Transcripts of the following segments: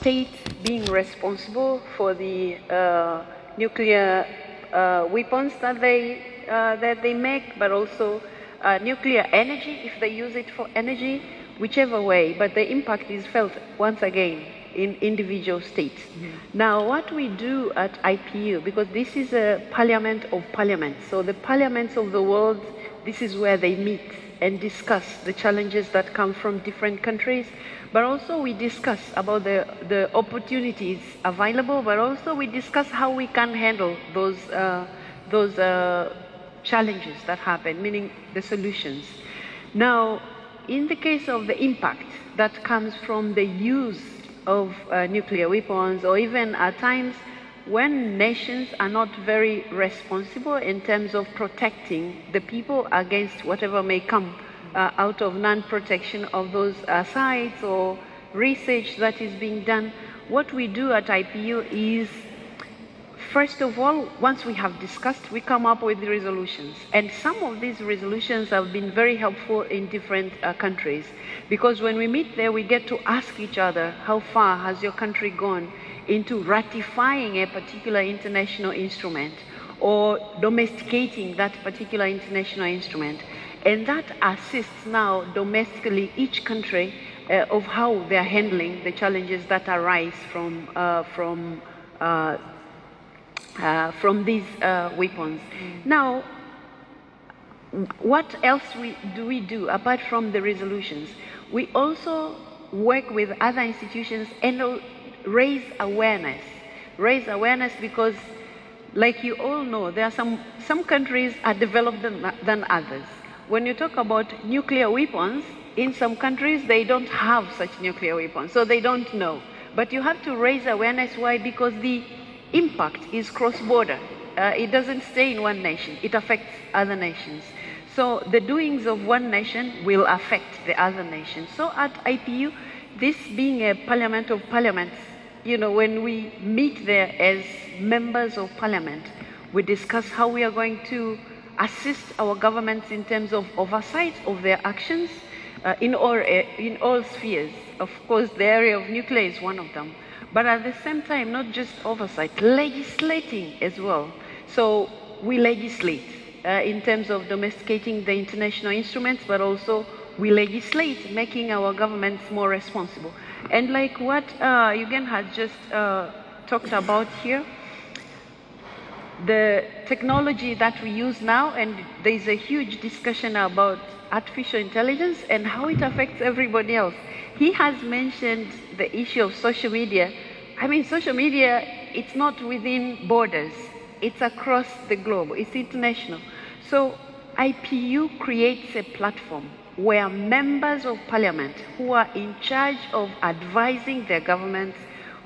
states being responsible for the nuclear weapons that they make, but also nuclear energy, if they use it for energy, whichever way, but the impact is felt once again in individual states. Now, what we do at IPU, because this is a parliament of parliaments, so the parliaments of the world, this is where they meet and discuss the challenges that come from different countries, but also we discuss about the opportunities available, but also we discuss how we can handle those challenges that happen, meaning the solutions. Now, in the case of the impact that comes from the use of nuclear weapons, or even at times when nations are not very responsible in terms of protecting the people against whatever may come out of non-protection of those sites or research that is being done, what we do at IPU is, first of all, once we have discussed, we come up with the resolutions. And some of these resolutions have been very helpful in different countries, because when we meet there, we get to ask each other, how far has your country gone into ratifying a particular international instrument or domesticating that particular international instrument. And that assists now domestically each country of how they're handling the challenges that arise from these weapons. Now, what else do we do apart from the resolutions? We also work with other institutions and raise awareness. Raise awareness because, like you all know, there are some countries are developed than others. When you talk about nuclear weapons, in some countries they don't have such nuclear weapons, so they don't know. But you have to raise awareness. Why? Because the impact is cross-border. It doesn't stay in one nation. It affects other nations. So the doings of one nation will affect the other nation. So at IPU, this being a parliament of parliaments, you know, when we meet there as members of parliament, we discuss how we are going to assist our governments in terms of oversight of their actions in all spheres. Of course, the area of nuclear is one of them. But at the same time, not just oversight, legislating as well. So we legislate in terms of domesticating the international instruments, but also we legislate, making our governments more responsible. And like what Eugen has just talked about here, the technology that we use now, and there's a huge discussion about artificial intelligence and how it affects everybody else. He has mentioned the issue of social media. I mean, social media, it's not within borders. It's across the globe. It's international. So IPU creates a platform where members of parliament who are in charge of advising their governments,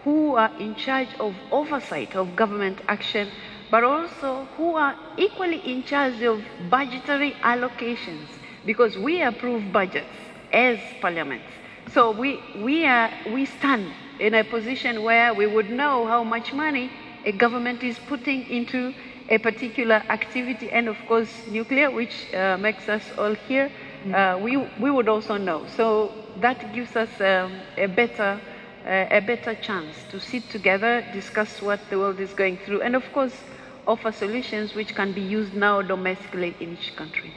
who are in charge of oversight of government action, but also who are equally in charge of budgetary allocations, because we approve budgets as parliaments. So we stand in a position where we would know how much money a government is putting into a particular activity, and of course nuclear, which makes us all here, we would also know. So that gives us a better chance to sit together, discuss what the world is going through, and of course offer solutions which can be used now domestically in each country.